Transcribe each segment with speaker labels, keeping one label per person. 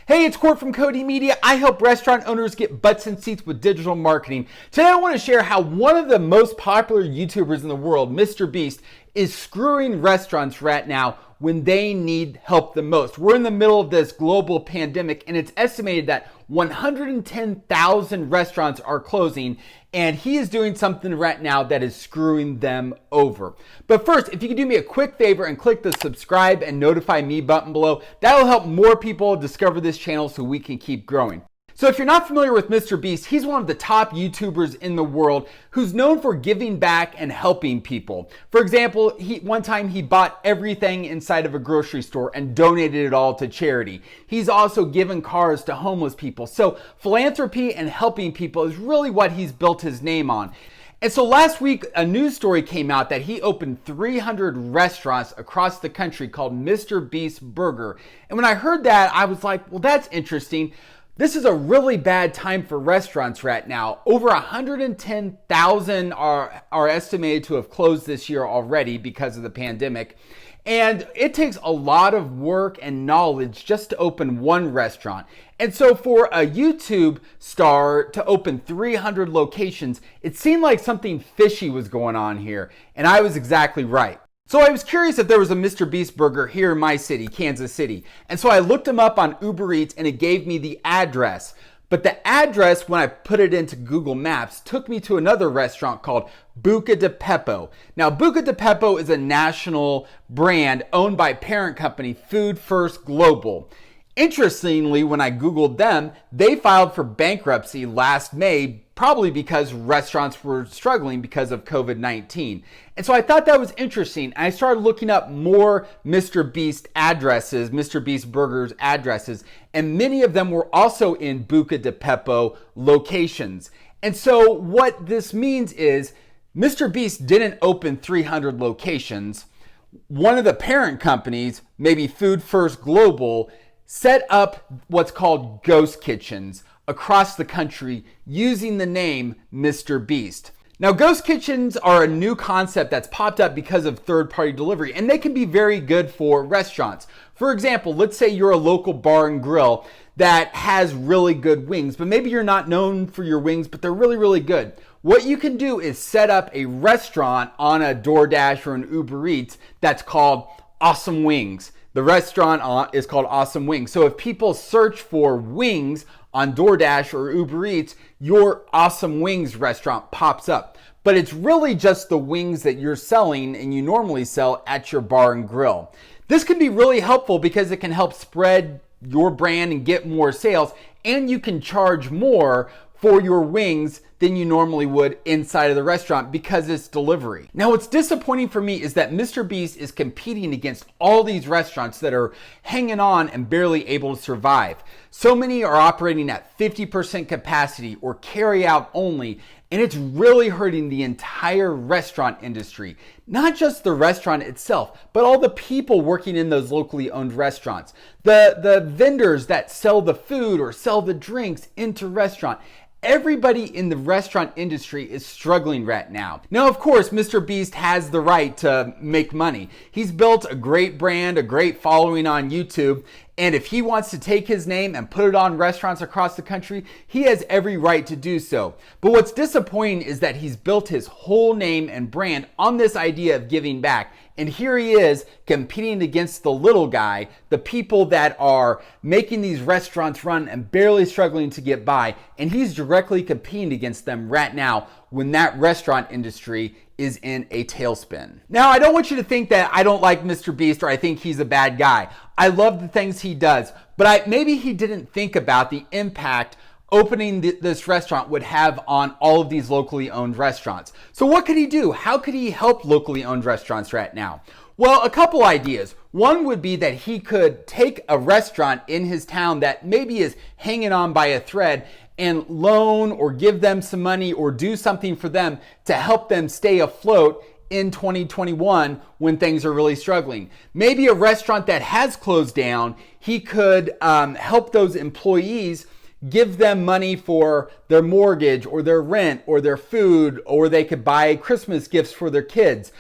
Speaker 1: Hey, it's Court from Cody Media. I help restaurant owners get butts in seats with digital marketing. Today I want to share how one of the most popular YouTubers in the world, MrBeast, is screwing restaurants right now when they need help the most. We're in the middle of this global pandemic, and it's estimated that 110,000 restaurants are closing, and he is doing something right now that is screwing them over. But first, if you could do me a quick favor and click the subscribe and notify me button below, that'll help more people discover this channel so we can keep growing. So if you're not familiar with MrBeast, he's one of the top YouTubers in the world who's known for giving back and helping people. For example, one time he bought everything inside of a grocery store and donated it all to charity. He's also given cars to homeless people. So philanthropy and helping people is really what he's built his name on. And so last week, a news story came out that he opened 300 restaurants across the country called MrBeast Burger. And when I heard that, I was like, well, that's interesting. This is a really bad time for restaurants right now. Over 110,000 are estimated to have closed this year already because of the pandemic. And it takes a lot of work and knowledge just to open one restaurant. And so for a YouTube star to open 300 locations, it seemed like something fishy was going on here. And I was exactly right. So I was curious if there was a MrBeast Burger here in my city, Kansas City. And so I looked him up on Uber Eats and it gave me the address. But the address, when I put it into Google Maps, took me to another restaurant called Buca de Beppo. Now, Buca de Beppo is a national brand owned by parent company Food First Global. Interestingly, when I Googled them, they filed for bankruptcy last May, probably because restaurants were struggling because of COVID-19. And so I thought that was interesting. I started looking up more MrBeast addresses, MrBeast Burgers addresses, and many of them were also in Buca de Beppo locations. And so what this means is MrBeast didn't open 300 locations. One of the parent companies, maybe Food First Global, set up what's called ghost kitchens across the country using the name MrBeast. Now, ghost kitchens are a new concept that's popped up because of third-party delivery, and they can be very good for restaurants. For example, let's say you're a local bar and grill that has really good wings, but maybe you're not known for your wings, but they're really, really good. What you can do is set up a restaurant on a DoorDash or an Uber Eats that's called Awesome Wings. The restaurant is called Awesome Wings. So if people search for wings on DoorDash or Uber Eats, your Awesome Wings restaurant pops up. But it's really just the wings that you're selling and you normally sell at your bar and grill. This can be really helpful because it can help spread your brand and get more sales, and you can charge more for your wings than you normally would inside of the restaurant because it's delivery. Now, what's disappointing for me is that MrBeast is competing against all these restaurants that are hanging on and barely able to survive. So many are operating at 50% capacity or carry out only, and it's really hurting the entire restaurant industry. Not just the restaurant itself, but all the people working in those locally owned restaurants. The vendors that sell the food or sell the drinks into restaurant. Everybody in the restaurant industry is struggling right now. Now, of course, MrBeast has the right to make money. He's built a great brand, a great following on YouTube, and if he wants to take his name and put it on restaurants across the country, he has every right to do so. But what's disappointing is that he's built his whole name and brand on this idea of giving back. And here he is competing against the little guy, the people that are making these restaurants run and barely struggling to get by. And he's directly competing against them right now when that restaurant industry is in a tailspin. Now, I don't want you to think that I don't like MrBeast or I think he's a bad guy. I love the things he does, but maybe he didn't think about the impact opening this restaurant would have on all of these locally owned restaurants. So what could he do? How could he help locally owned restaurants right now? Well, a couple ideas. One would be that he could take a restaurant in his town that maybe is hanging on by a thread and loan or give them some money or do something for them to help them stay afloat in 2021 when things are really struggling. Maybe a restaurant that has closed down, he could help those employees, give them money for their mortgage or their rent or their food, or they could buy Christmas gifts for their kids.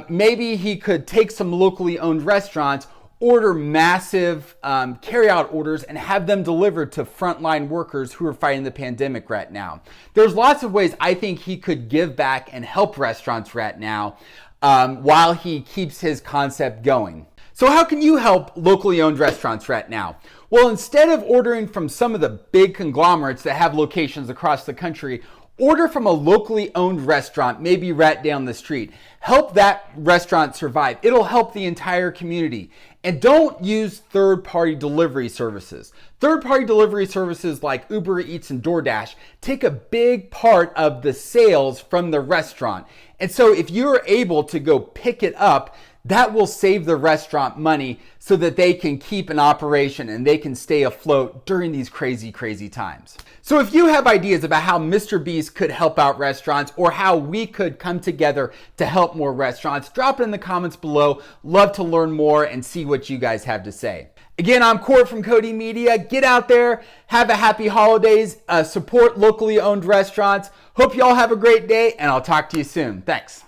Speaker 1: Maybe he could take some locally owned restaurants order massive carry-out orders and have them delivered to frontline workers who are fighting the pandemic right now. There's lots of ways I think he could give back and help restaurants right now while he keeps his concept going. So how can you help locally owned restaurants right now? Well, instead of ordering from some of the big conglomerates that have locations across the country, order from a locally owned restaurant, maybe right down the street. Help that restaurant survive. It'll help the entire community. And don't use third-party delivery services. Third-party delivery services like Uber Eats and DoorDash take a big part of the sales from the restaurant. And so if you're able to go pick it up, that will save the restaurant money so that they can keep an operation and they can stay afloat during these crazy, crazy times. So if you have ideas about how MrBeast could help out restaurants or how we could come together to help more restaurants, drop it in the comments below. Love to learn more and see what you guys have to say. Again, I'm Court from Cody Media. Get out there, have a happy holidays, support locally owned restaurants. Hope you all have a great day, and I'll talk to you soon. Thanks.